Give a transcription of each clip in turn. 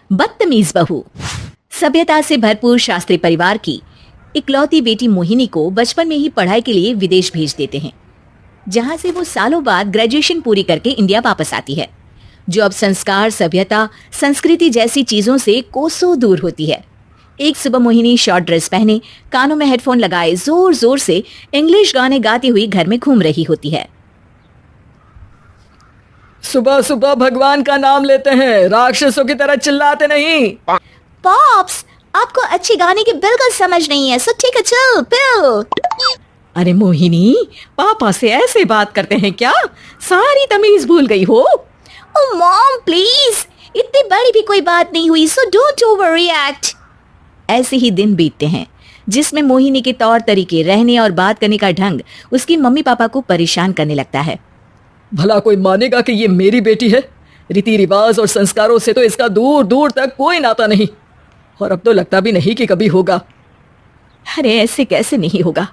बदतमीज बहू। सभ्यता से भरपूर शास्त्री परिवार की इकलौती बेटी मोहिनी को बचपन में ही पढ़ाई के लिए विदेश भेज देते हैं, जहां से वो सालों बाद ग्रेजुएशन पूरी करके इंडिया वापस आती है, जो अब संस्कार, सभ्यता, संस्कृति जैसी चीजों से कोसों दूर होती है। एक सुबह मोहिनी शॉर्ट ड्रेस पहने, कानों में हेडफोन लगाए जोर जोर से इंग्लिश गाने गाती हुई घर में घूम रही होती है। सुबह सुबह भगवान का नाम लेते हैं, राक्षसों की तरह चिल्लाते नहीं। पॉप्स, आपको अच्छे गाने की बिल्कुल समझ नहीं है, सो ठीक है, चिल पिल। अरे मोहिनी, पापा से ऐसे बात करते हैं क्या? सारी तमीज भूल गई हो। ओह मॉम प्लीज, इतनी बड़ी भी कोई बात नहीं हुई, सो डोंट ओवर रिएक्ट। ऐसे ही दिन बीतते हैं जिसमें मोहिनी के तौर तरीके, रहने और बात करने का ढंग उसकी मम्मी पापा को परेशान करने लगता है। भला कोई मानेगा कि ये मेरी बेटी है? रीति रिवाज और संस्कारों से तो इसका दूर दूर तक कोई नाता नहीं, और अब तो लगता भी नहीं कि कभी होगा। अरे ऐसे कैसे नहीं होगा?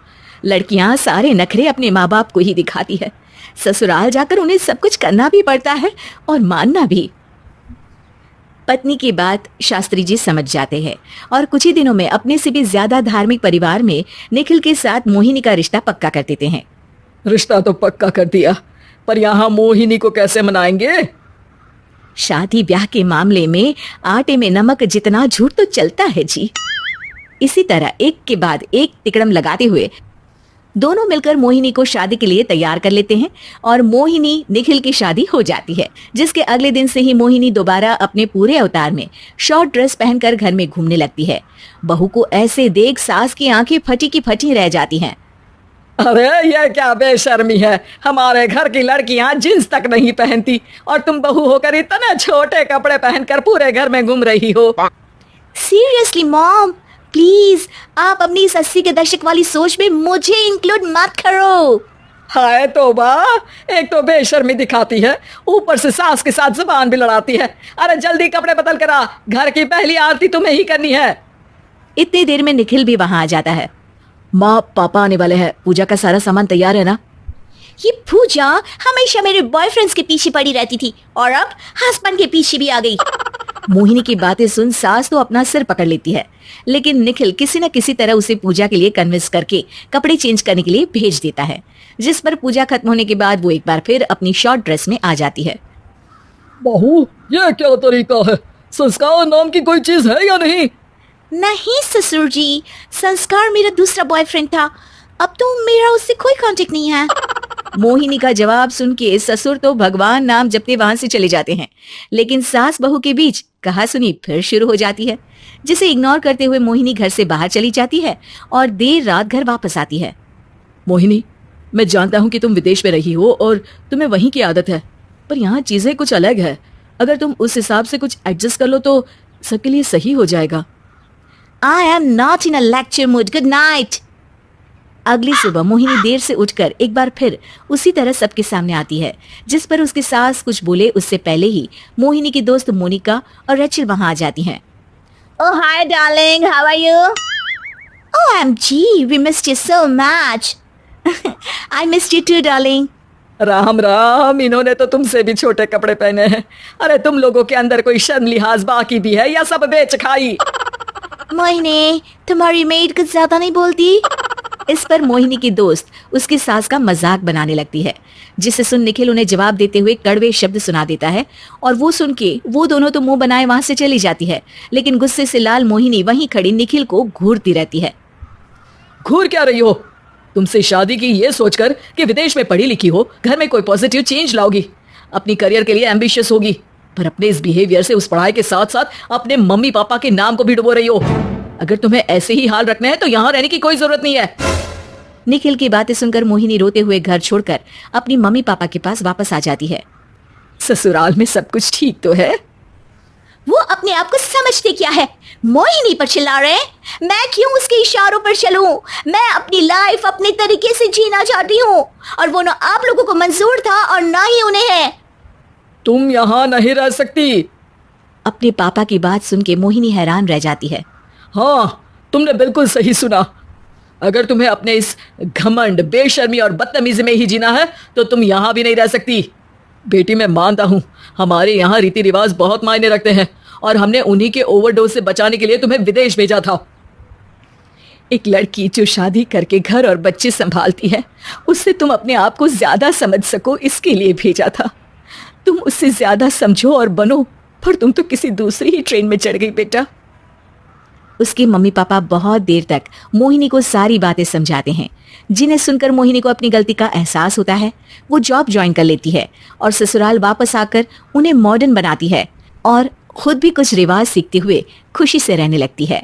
लड़कियां सारे नखरे अपने माँ बाप को ही दिखाती है। ससुराल जाकर उन्हें सब कुछ करना भी पड़ता है और मानना भी। पत्नी की बात शास्त्री जी समझ जाते हैं और कुछ ही दिनों में अपने से भी ज्यादा धार्मिक परिवार में निखिल के साथ मोहिनी का रिश्ता पक्का कर देते हैं। रिश्ता तो पक्का कर दिया, पर यहाँ मोहिनी को कैसे मनाएंगे? शादी ब्याह के मामले में आटे में नमक जितना झूठ तो चलता है जी। इसी तरह एक के बाद एक तिकड़म लगाते हुए दोनों मिलकर मोहिनी को शादी के लिए तैयार कर लेते हैं और मोहिनी निखिल की शादी हो जाती है, जिसके अगले दिन से ही मोहिनी दोबारा अपने पूरे अवतार में शॉर्ट ड्रेस पहनकर घर में घूमने लगती है। बहू को ऐसे देख सास की आंखें फटी की फटी रह जाती हैं। अरे ये क्या बेशर्मी है, हमारे घर की लड़कियां जींस तक नहीं पहनती और तुम बहू होकर इतने छोटे कपड़े पहनकर पूरे घर में घूम रही हो। सीरियसली मॉम, प्लीज आप अपनी इस 80 के दशक वाली सोच में मुझे इंक्लूड मत करो। हाय तौबा, एक तो बेशर्मी दिखाती है, ऊपर से सास के साथ जुबान भी लड़ाती है। अरे जल्दी कपड़े बदल कर आ, घर की पहली आरती तुम्हें ही करनी है। इतनी देर में निखिल भी वहां आ जाता है। माँ पापा आने वाले हैं, पूजा का सारा सामान तैयार है ना? ये पूजा हमेशा मेरे बॉयफ्रेंड्स के पीछे पड़ी रहती थी और अब हस्बैंड के पीछे भी आ गई। मोहिनी की बातें सुन सास तो अपना सिर पकड़ लेती है, लेकिन निखिल किसी न किसी तरह उसे पूजा के लिए कन्विंस करके कपड़े चेंज करने के लिए भेज देता है, जिस पर पूजा खत्म होने के बाद वो एक बार फिर अपनी शॉर्ट ड्रेस में आ जाती है। बहू, ये क्या तरीका है? संस्कार नाम की कोई चीज है या नहीं? नहीं ससुर जी, संस्कार मेरा दूसरा बॉयफ्रेंड था, अब तो मेरा उससे कोई कांटेक्ट नहीं है। मोहिनी का जवाब सुन के ससुर तो भगवान नाम जपते वहां से चले जाते हैं, लेकिन सास बहू के बीच कहासुनी फिर शुरू हो जाती है, जिसे इग्नोर करते हुए मोहिनी घर से बाहर चली जाती है और देर रात घर वापस आती है। मोहिनी, मैं जानता हूँ कि तुम विदेश में रही हो और तुम्हें वहीं की आदत है, पर यहाँ चीजें कुछ अलग है। अगर तुम उस हिसाब से कुछ एडजस्ट कर लो तो सबके लिए सही हो जाएगा। I am not in a lecture mood. Good night. अगली सुबह मोहिनी देर से उठकर एक बार फिर उसी तरह सबके सामने आती है, जिस पर उसके सास कुछ बोले उससे पहले ही मोहिनी की दोस्त मोनिका और रेचल वहां आ जाती हैं। Oh hi darling, how are you? OMG, we missed you so much. I missed you too, darling. Ram Ram, इन्होंने तो तुमसे भी छोटे कपड़े पहने हैं। अरे तुम लोगों के अंदर कोई शर्म लिहाज बाकी भी है या सब बेच खाई? मोहिनी, तुम्हारी मेड कुछ ज्यादा नहीं बोलती? इस पर मोहिनी की दोस्त उसकी सास का मजाक बनाने लगती है, जिसे सुन निखिल उन्हें जवाब देते हुए कड़वे शब्द सुना देता है और वो सुन के वो दोनों तो मुंह बनाए वहां से चली जाती है, लेकिन गुस्से से लाल मोहिनी वहीं खड़ी निखिल को घूरती रहती है। घूर क्या रही हो? तुमसे शादी की ये सोचकर कि विदेश में पढ़ी लिखी हो, घर में कोई पॉजिटिव चेंज लाओगी, अपनी करियर के लिए एम्बिशियस होगी, पर अपने इस बिहेवियर से उस पढ़ाई के साथ साथ अपने मम्मी पापा के नाम को भी डुबो रही हो। अगर तुम्हें ऐसे ही हाल रखना है तो यहाँ रहने की कोई जरूरत नहीं है। निखिल की बातें सुनकर मोहिनी रोते हुए घर छोड़कर अपनी मम्मी पापा के पास वापस आ जाती है। ससुराल में सब कुछ ठीक तो है? वो अपने आप को समझते क्या है? मोहिनी पर चिल्ला रहे हैं? मैं क्यों उसके इशारों पर चलूं? मैं अपनी लाइफ अपने तरीके से जीना चाहती हूँ और वो ना आप लोगों को मंजूर था और ना ही उन्हें है। तुम यहाँ नहीं रह सकती। अपने पापा की बात सुन के मोहिनी हैरान रह जाती है। हाँ, तुमने बिल्कुल सही सुना। अगर तुम्हें अपने इस घमंड, बेशर्मी और बदतमीजी में ही जीना है तो तुम यहाँ भी नहीं रह सकती। बेटी, मैं मानता हूँ हमारे यहाँ रीति रिवाज बहुत मायने रखते हैं और हमने उन्हीं के ओवरडोज से बचाने के लिए तुम्हें विदेश भेजा था। एक लड़की जो शादी करके घर और बच्चे संभालती है, उससे तुम अपने आप को ज्यादा समझ सको इसके लिए भेजा था। तुम उससे ज्यादा समझो और बनो, पर तुम तो किसी दूसरी ही ट्रेन में चढ़ गई बेटा। उसके मम्मी पापा बहुत देर तक मोहिनी को सारी बातें समझाते हैं, जिन्हें सुनकर मोहिनी को अपनी गलती का एहसास होता है। वो जॉब ज्वाइन कर लेती है और ससुराल वापस आकर उन्हें मॉडर्न बनाती है और खुद भी कुछ रिवाज सीखते हुए खुशी से रहने लगती है।